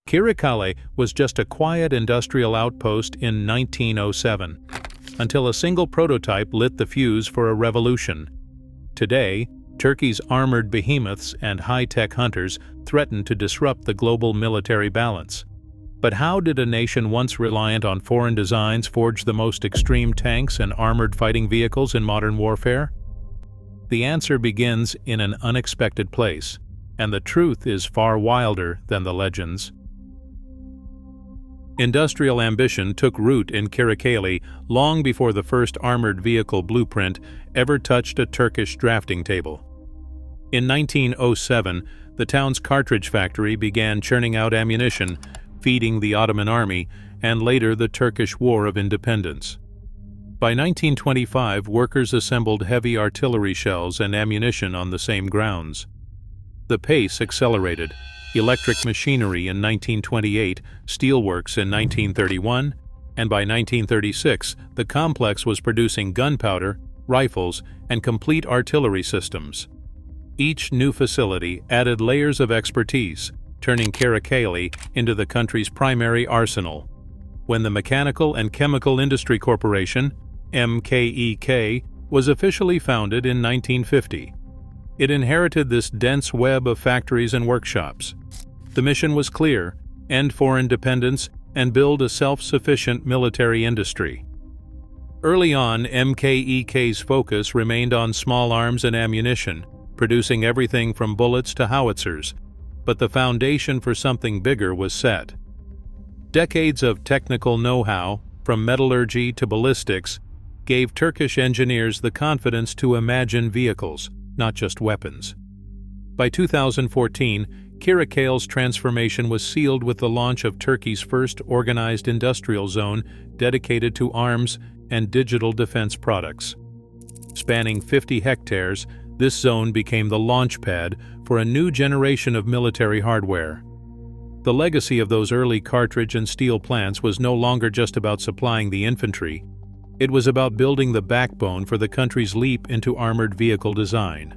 Kırıkkale was just a quiet industrial outpost in 1907, until a single prototype lit the fuse for a revolution. Today, Turkey's armored behemoths and high-tech hunters threaten to disrupt the global military balance. But how did a nation once reliant on foreign designs forge the most extreme tanks and armored fighting vehicles in modern warfare? The answer begins in an unexpected place, and the truth is far wilder than the legends. Industrial ambition took root in Kırıkkale long before the first armored vehicle blueprint ever touched a Turkish drafting table. In 1907, the town's cartridge factory began churning out ammunition, feeding the Ottoman army, and later the Turkish War of Independence. By 1925, workers assembled heavy artillery shells and ammunition on the same grounds. The pace accelerated. Electric machinery in 1928, steelworks in 1931, and by 1936, the complex was producing gunpowder, rifles, and complete artillery systems. Each new facility added layers of expertise, turning Kırıkkale into the country's primary arsenal. When the Mechanical and Chemical Industry Corporation, MKEK, was officially founded in 1950, it inherited this dense web of factories and workshops. The mission was clear: end foreign dependence and build a self-sufficient military industry. Early on, MKEK's focus remained on small arms and ammunition, producing everything from bullets to howitzers, but the foundation for something bigger was set. Decades of technical know-how, from metallurgy to ballistics, gave Turkish engineers the confidence to imagine vehicles, not just weapons. By 2014, Kırıkkale's transformation was sealed with the launch of Turkey's first organized industrial zone dedicated to arms and digital defense products. Spanning 50 hectares, this zone became the launchpad for a new generation of military hardware. The legacy of those early cartridge and steel plants was no longer just about supplying the infantry. It was about building the backbone for the country's leap into armored vehicle design.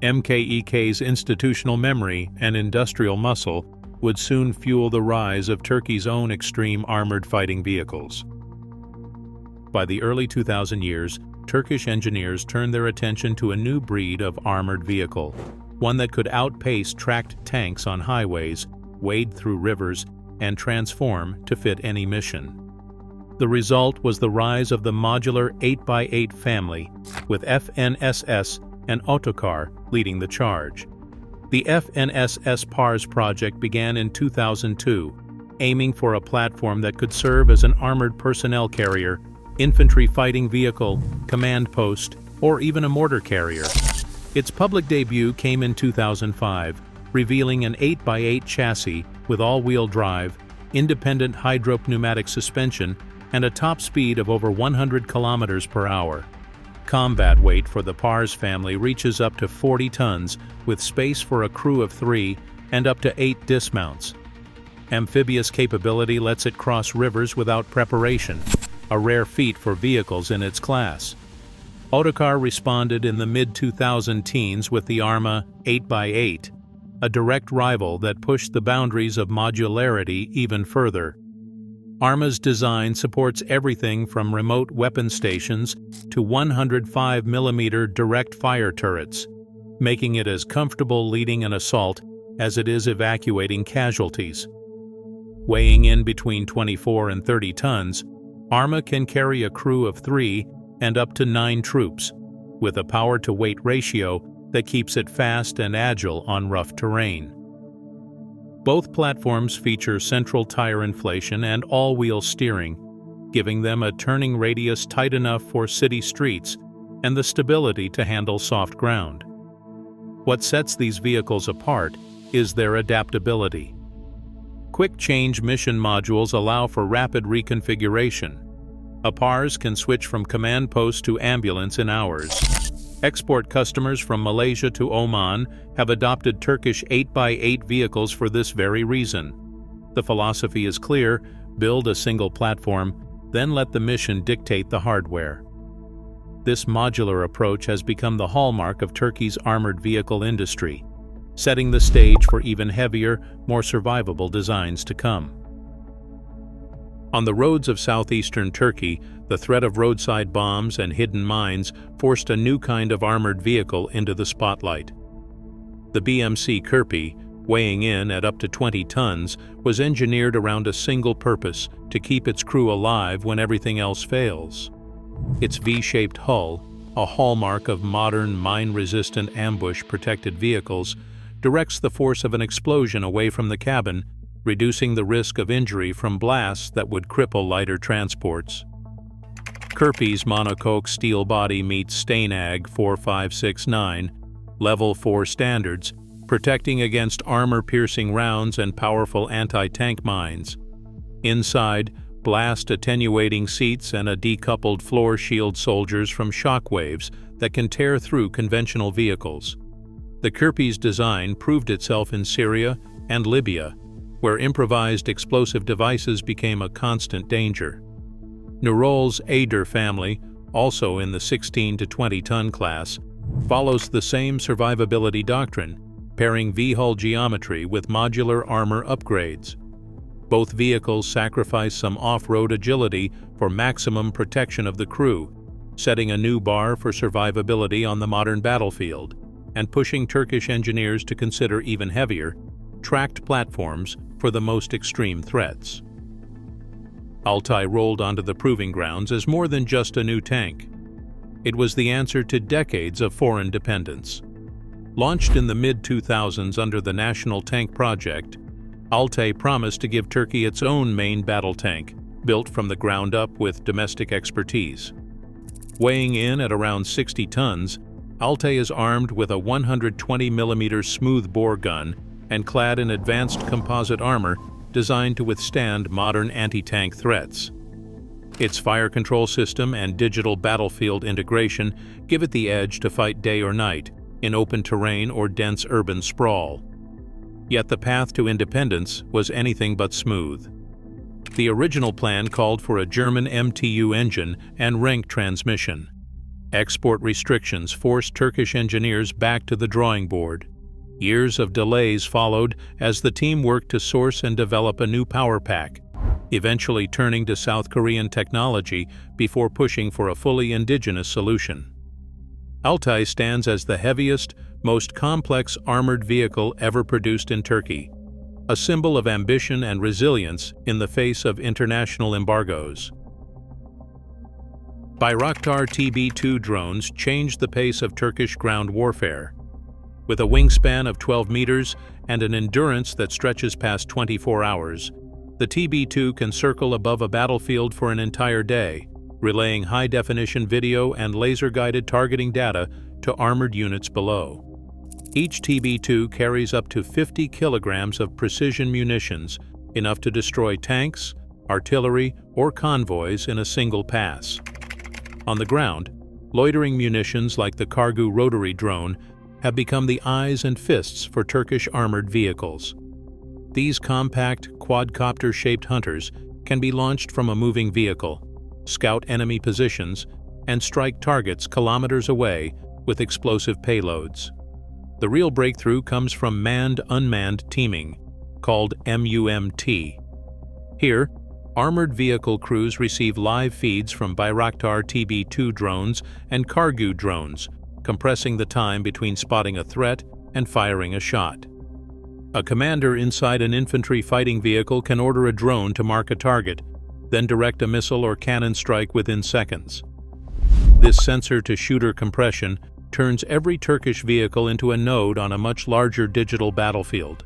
MKEK's institutional memory and industrial muscle would soon fuel the rise of Turkey's own extreme armored fighting vehicles. By the early 2000 years, Turkish engineers turned their attention to a new breed of armored vehicle, one that could outpace tracked tanks on highways, wade through rivers, and transform to fit any mission. The result was the rise of the modular 8x8 family, with FNSS and Otokar leading the charge. The FNSS PARS project began in 2002, aiming for a platform that could serve as an armored personnel carrier, infantry fighting vehicle, command post, or even a mortar carrier. Its public debut came in 2005, revealing an 8x8 chassis with all-wheel drive, independent hydropneumatic suspension, and a top speed of over 100 kilometers per hour. Combat weight for the PARS family reaches up to 40 tons, with space for a crew of 3 and up to 8 dismounts. Amphibious capability lets it cross rivers without preparation, a rare feat for vehicles in its class. Otokar responded in the mid-2010s with the Arma 8x8, a direct rival that pushed the boundaries of modularity even further. Arma's design supports everything from remote weapon stations to 105mm direct fire turrets, making it as comfortable leading an assault as it is evacuating casualties. Weighing in between 24 and 30 tons, Arma can carry a crew of 3 and up to 9 troops, with a power-to-weight ratio that keeps it fast and agile on rough terrain. Both platforms feature central tire inflation and all-wheel steering, giving them a turning radius tight enough for city streets and the stability to handle soft ground. What sets these vehicles apart is their adaptability. Quick-change mission modules allow for rapid reconfiguration. A PARS can switch from command post to ambulance in hours. Export customers from Malaysia to Oman have adopted Turkish 8x8 vehicles for this very reason. The philosophy is clear: build a single platform, then let the mission dictate the hardware. This modular approach has become the hallmark of Turkey's armored vehicle industry. setting the stage for even heavier, more survivable designs to come. On the roads of southeastern Turkey, the threat of roadside bombs and hidden mines forced a new kind of armored vehicle into the spotlight. The BMC Kirpi, weighing in at up to 20 tons, was engineered around a single purpose: to keep its crew alive when everything else fails. Its V-shaped hull, a hallmark of modern mine-resistant ambush-protected vehicles, directs the force of an explosion away from the cabin, reducing the risk of injury from blasts that would cripple lighter transports. Kirpi's monocoque steel body meets STANAG 4569, Level 4 standards, protecting against armor-piercing rounds and powerful anti-tank mines. Inside, blast-attenuating seats and a decoupled floor shield soldiers from shock waves that can tear through conventional vehicles. The Kirpi's design proved itself in Syria and Libya, where improvised explosive devices became a constant danger. Nurol's Ader family, also in the 16 to 20-ton class, follows the same survivability doctrine, pairing V-hull geometry with modular armor upgrades. Both vehicles sacrifice some off-road agility for maximum protection of the crew, setting a new bar for survivability on the modern battlefield, and pushing Turkish engineers to consider even heavier, tracked platforms for the most extreme threats. Altay rolled onto the proving grounds as more than just a new tank. It was the answer to decades of foreign dependence. Launched in the mid-2000s under the National Tank Project, Altay promised to give Turkey its own main battle tank, built from the ground up with domestic expertise. Weighing in at around 60 tons, Altay is armed with a 120mm smooth-bore gun and clad in advanced composite armor designed to withstand modern anti-tank threats. Its fire control system and digital battlefield integration give it the edge to fight day or night, in open terrain or dense urban sprawl. Yet the path to independence was anything but smooth. The original plan called for a German MTU engine and Renk transmission. Export restrictions forced Turkish engineers back to the drawing board. Years of delays followed as the team worked to source and develop a new power pack, eventually turning to South Korean technology before pushing for a fully indigenous solution. Altay stands as the heaviest, most complex armored vehicle ever produced in Turkey, a symbol of ambition and resilience in the face of international embargoes. Bayraktar TB2 drones changed the pace of Turkish ground warfare. With a wingspan of 12 meters and an endurance that stretches past 24 hours, the TB2 can circle above a battlefield for an entire day, relaying high-definition video and laser-guided targeting data to armored units below. Each TB2 carries up to 50 kilograms of precision munitions, enough to destroy tanks, artillery, or convoys in a single pass. On the ground, loitering munitions like the Kargu rotary drone have become the eyes and fists for Turkish armored vehicles. These compact, quadcopter-shaped hunters can be launched from a moving vehicle, scout enemy positions, and strike targets kilometers away with explosive payloads. The real breakthrough comes from manned-unmanned teaming, called MUMT. Here, armored vehicle crews receive live feeds from Bayraktar TB2 drones and Kargu drones, compressing the time between spotting a threat and firing a shot. A commander inside an infantry fighting vehicle can order a drone to mark a target, then direct a missile or cannon strike within seconds. This sensor-to-shooter compression turns every Turkish vehicle into a node on a much larger digital battlefield.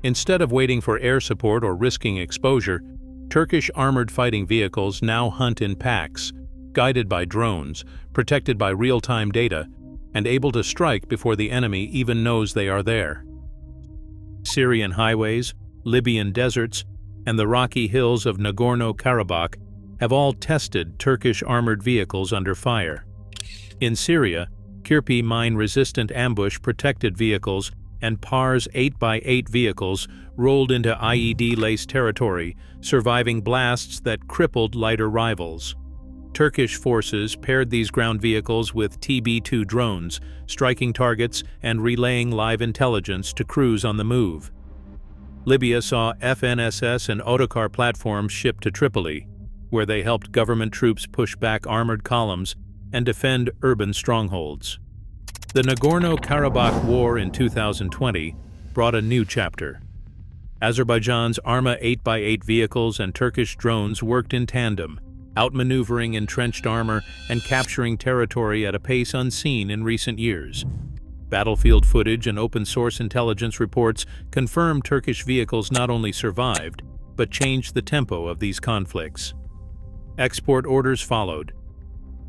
Instead of waiting for air support or risking exposure, Turkish armored fighting vehicles now hunt in packs, guided by drones, protected by real-time data, and able to strike before the enemy even knows they are there. Syrian highways, Libyan deserts, and the rocky hills of Nagorno-Karabakh have all tested Turkish armored vehicles under fire. In Syria, Kirpi mine-resistant ambush-protected vehicles and Pars 8x8 vehicles rolled into IED-laced territory, surviving blasts that crippled lighter rivals. Turkish forces paired these ground vehicles with TB2 drones, striking targets and relaying live intelligence to crews on the move. Libya saw FNSS and Otokar platforms shipped to Tripoli, where they helped government troops push back armored columns and defend urban strongholds. The Nagorno-Karabakh War in 2020 brought a new chapter. Azerbaijan's Arma 8x8 vehicles and Turkish drones worked in tandem, outmaneuvering entrenched armor and capturing territory at a pace unseen in recent years. Battlefield footage and open-source intelligence reports confirm Turkish vehicles not only survived, but changed the tempo of these conflicts. Export orders followed.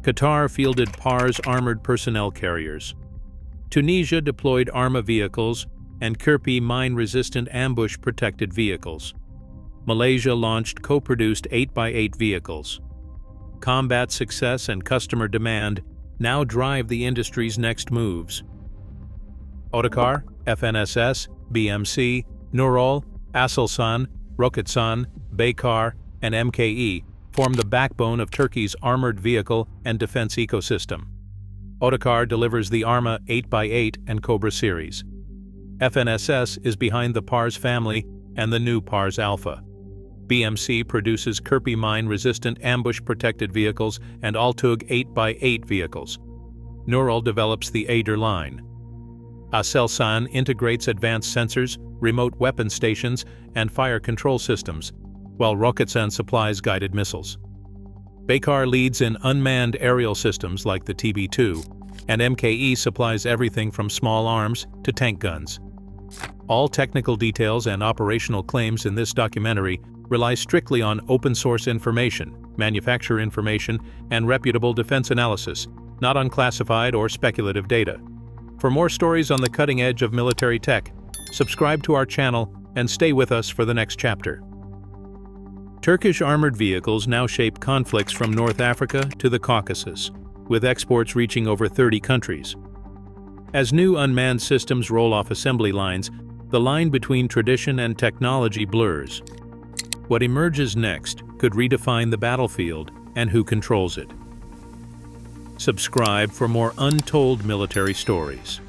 Qatar fielded PAR's armored personnel carriers. Tunisia deployed Arma vehicles and Kirpi mine-resistant ambush-protected vehicles. Malaysia launched co-produced 8x8 vehicles. Combat success and customer demand now drive the industry's next moves. Otokar, FNSS, BMC, Nurol, Aselsan, Roketsan, Baykar, and MKE form the backbone of Turkey's armored vehicle and defense ecosystem. Otokar delivers the Arma 8x8 and Cobra series. FNSS is behind the PARS family and the new PARS Alpha. BMC produces Kirpi mine-resistant ambush-protected vehicles and Altug 8x8 vehicles. Nurol develops the Aider line. Aselsan integrates advanced sensors, remote weapon stations, and fire control systems, while Roketsan supplies guided missiles. Baykar leads in unmanned aerial systems like the TB2, and MKE supplies everything from small arms to tank guns. All technical details and operational claims in this documentary rely strictly on open-source information, manufacturer information, and reputable defense analysis, not on classified or speculative data. For more stories on the cutting edge of military tech, subscribe to our channel and stay with us for the next chapter. Turkish armored vehicles now shape conflicts from North Africa to the Caucasus, with exports reaching over 30 countries. As new unmanned systems roll off assembly lines, the line between tradition and technology blurs. What emerges next could redefine the battlefield and who controls it. Subscribe for more untold military stories.